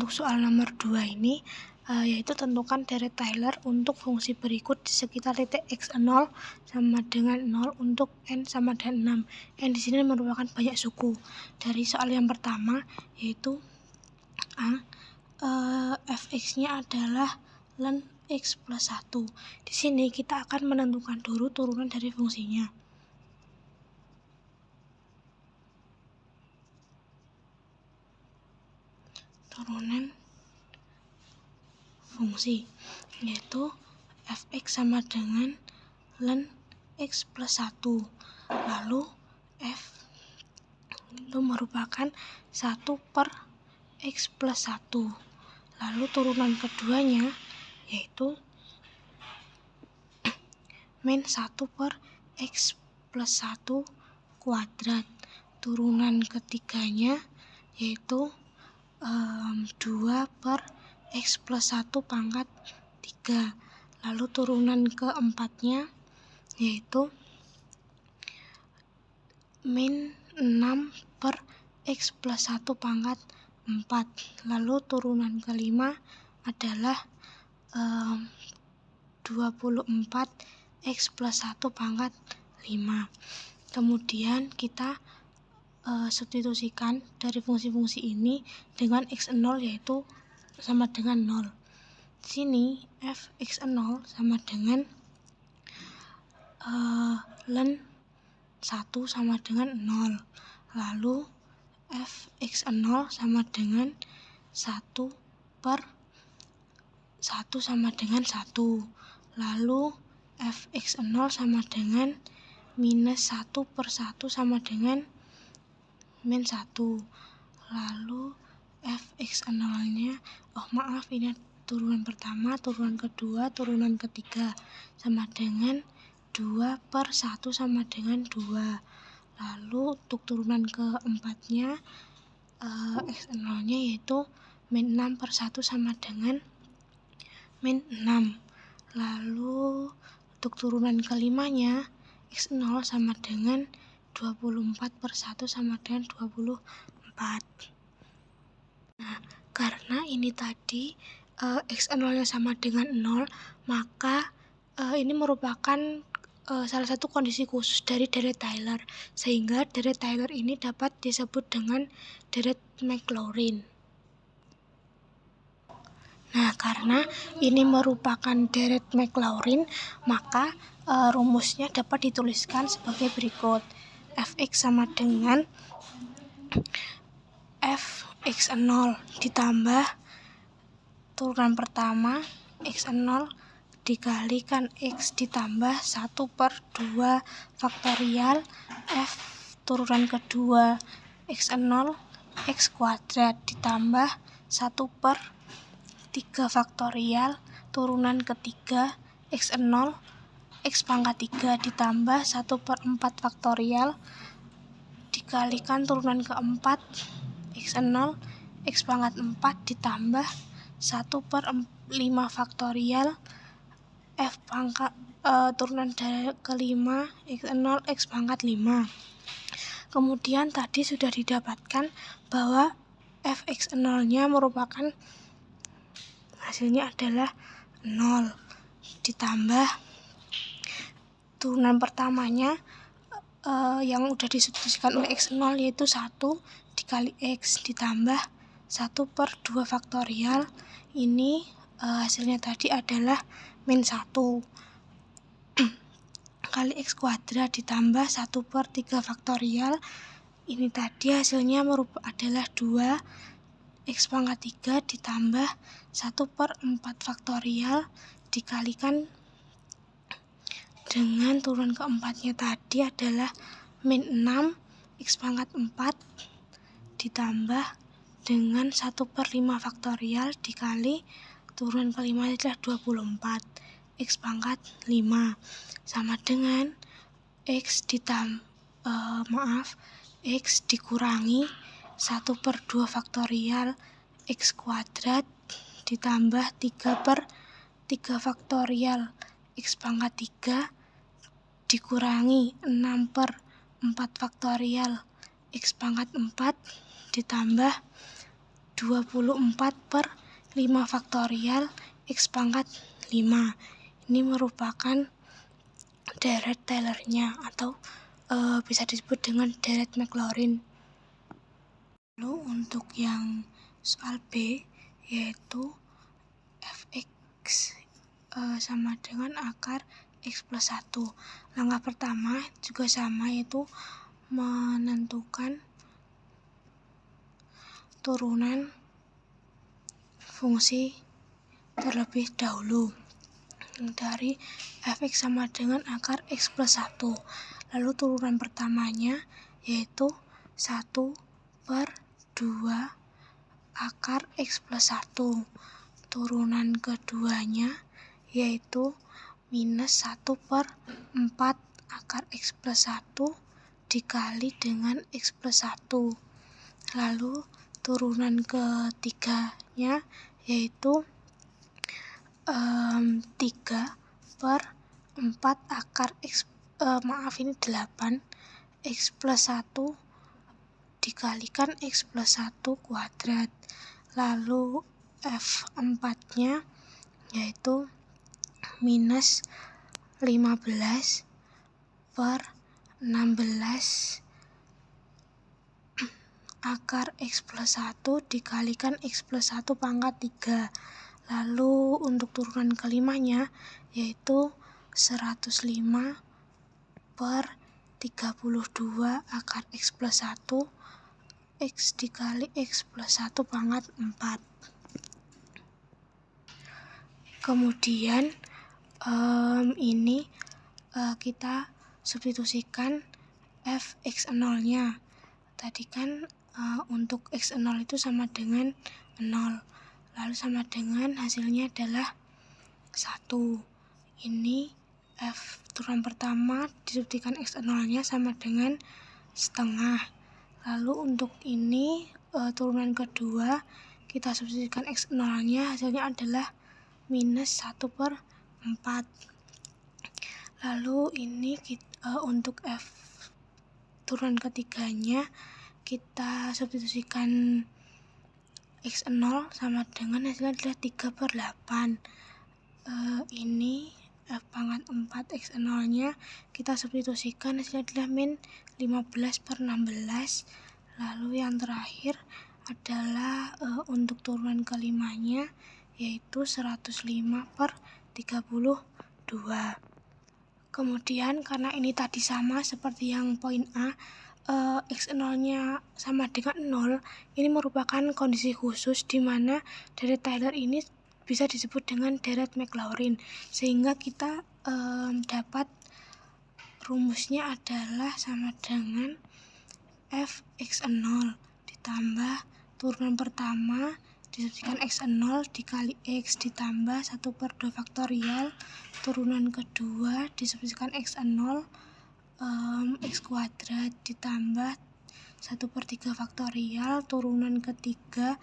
untuk soal nomor 2 ini, yaitu tentukan deret Taylor untuk fungsi berikut di sekitar titik x0 sama dengan 0 untuk n sama dengan 6. N di sini merupakan banyak suku. Dari soal yang pertama, yaitu fx-nya adalah ln x plus 1. Di sini kita akan menentukan dulu turunan dari fungsinya. Turunan fungsi yaitu fx sama dengan ln x plus 1, lalu f itu merupakan 1 per x plus 1, lalu turunan keduanya yaitu min 1 per x plus 1 kuadrat. Turunan ketiganya yaitu 2 per x plus 1 pangkat 3. Lalu turunan keempatnya yaitu min 6 per x plus 1 pangkat 4. Lalu turunan kelima adalah 24 x plus 1 pangkat 5. Kemudian kita substitusikan dari fungsi-fungsi ini dengan x0 yaitu sama dengan 0. Di sini fx0 sama dengan ln 1 sama dengan 0. Lalu fx0 sama dengan 1 per 1 sama dengan 1. Lalu fx0 sama dengan minus 1 per 1 sama dengan min 1. Lalu fx0-nya, ini turunan pertama, turunan kedua, turunan ketiga sama dengan 2 per 1 sama dengan 2. Lalu untuk turunan keempatnya x0-nya yaitu min 6 per 1 sama dengan min 6. Lalu untuk turunan kelimanya x0 sama dengan 24 per 1 sama dengan 24. Nah, karena ini tadi x0-nya sama dengan 0, maka ini merupakan salah satu kondisi khusus dari deret Taylor, sehingga deret Taylor ini dapat disebut dengan deret Maclaurin. Nah, karena ini merupakan deret Maclaurin, maka rumusnya dapat dituliskan sebagai berikut. Fx sama dengan fx0 ditambah turunan pertama x0 dikalikan x ditambah 1 per 2 faktorial f turunan kedua x0 x kuadrat ditambah 1 per 3 faktorial turunan ketiga x0 x pangkat 3 ditambah 1 per 4 faktorial dikalikan turunan keempat x0 x pangkat 4 ditambah 1 per 5 faktorial f pangkat turunan kelima x0 x pangkat 5. Kemudian tadi sudah didapatkan bahwa fx0-nya merupakan hasilnya adalah 0 ditambah turunan pertamanya yang udah disubstitusikan oleh x0 yaitu 1 dikali x ditambah 1 per 2 faktorial. Ini hasilnya tadi adalah min 1 kali x kuadrat ditambah 1 per 3 faktorial. Ini tadi hasilnya adalah 2 x pangkat 3 ditambah 1 per 4 faktorial dikalikan dengan turunan keempatnya tadi adalah min 6 x pangkat 4 ditambah dengan 1 per 5 faktorial dikali turunan kelima adalah 24 x pangkat 5 sama dengan x dikurangi 1 per 2 faktorial x kuadrat ditambah 3 per 3 faktorial x pangkat 3 dikurangi 6 per 4 faktorial x pangkat 4 ditambah 24 per 5 faktorial X pangkat 5. Ini merupakan deret Taylor-nya atau bisa disebut dengan deret Maclaurin. Lalu untuk yang soal B, yaitu fx sama dengan akar x plus 1. Langkah pertama juga sama, yaitu menentukan turunan fungsi terlebih dahulu dari fx sama dengan akar x plus 1. Lalu turunan pertamanya yaitu 1 per 2 akar x plus 1. Turunan keduanya yaitu minus 1 per 4 akar x plus 1 dikali dengan x plus 1. Lalu turunan ketiganya yaitu 3 per 4 akar x, ini 8 x plus 1 dikalikan x plus 1 kuadrat. Lalu F4-nya yaitu minus 15 per 16 akar x plus 1 dikalikan x plus 1 pangkat 3. Lalu untuk turunan kelimanya yaitu 105 per 32 akar x plus 1 x dikali x plus 1 pangkat 4. Kemudian ini kita substitusikan fx0-nya. Tadi kan untuk x0 itu sama dengan 0. Lalu sama dengan hasilnya adalah 1. Ini turunan pertama disubstitusikan x0-nya sama dengan setengah. Lalu untuk ini turunan kedua kita substitusikan x0-nya, hasilnya adalah minus 1 per 4. Lalu ini untuk turunan ketiganya kita substitusikan x0 sama dengan hasilnya adalah 3 per 8. Ini f pangkat 4 x0-nya kita substitusikan, hasilnya adalah min 15 per 16. Lalu yang terakhir adalah untuk turunan kelimanya yaitu 105 per 32. Kemudian karena ini tadi sama seperti yang poin A, x0-nya sama dengan 0, ini merupakan kondisi khusus di mana deret Taylor ini bisa disebut dengan deret Maclaurin, sehingga kita dapat rumusnya adalah sama dengan fx0 ditambah turunan pertama disubstitusikan x0 dikali x ditambah 1 per 2 faktorial, turunan kedua disubstitusikan x0 x kuadrat ditambah 1 per 3 faktorial, turunan ketiga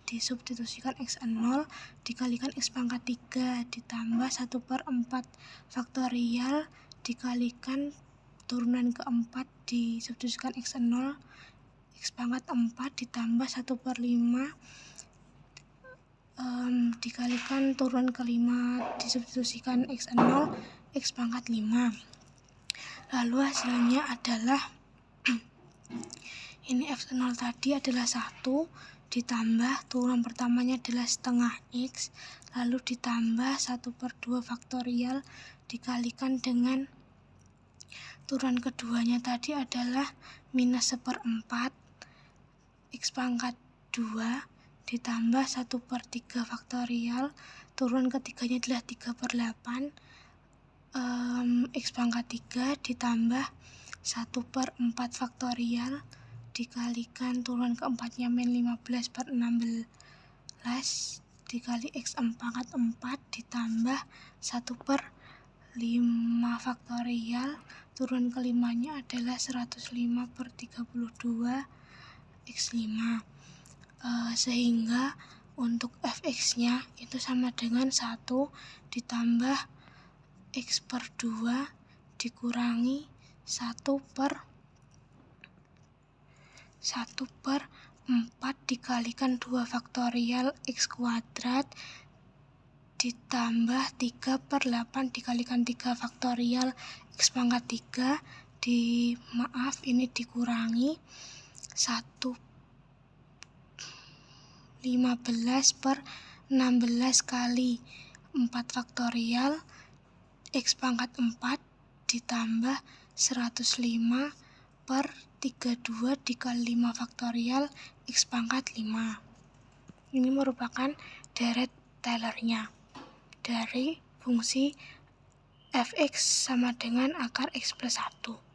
disubstitusikan x0 dikalikan x pangkat 3 ditambah 1 per 4 faktorial dikalikan turunan keempat disubstitusikan x0 x pangkat 4 ditambah 1 per 5 dikalikan turunan kelima disubstitusikan x0 x pangkat 5. Lalu hasilnya adalah ini f0 tadi adalah 1 ditambah turunan pertamanya adalah setengah x, lalu ditambah 1 per 2 faktorial dikalikan dengan turunan keduanya tadi adalah minus 1/4 x pangkat 2 ditambah 1 per 3 faktorial, turunan ketiganya adalah 3 per 8 x pangkat 3 ditambah 1 per 4 faktorial dikalikan turunan keempatnya min 15 per 16 dikali x pangkat 4 ditambah 1 per 5 faktorial, turunan kelimanya adalah 105 per 32 x5. Sehingga untuk fx-nya itu sama dengan 1 ditambah x per 2 dikurangi 1 per 4 dikalikan 2 faktorial X kuadrat ditambah 3 per 8 dikalikan 3 faktorial X pangkat 3 ini dikurangi 15 per 16 kali 4 faktorial X pangkat 4 ditambah 105 per 32 dikali 5 faktorial X pangkat 5. Ini merupakan deret Taylor-nya dari fungsi fx sama dengan akar x plus 1.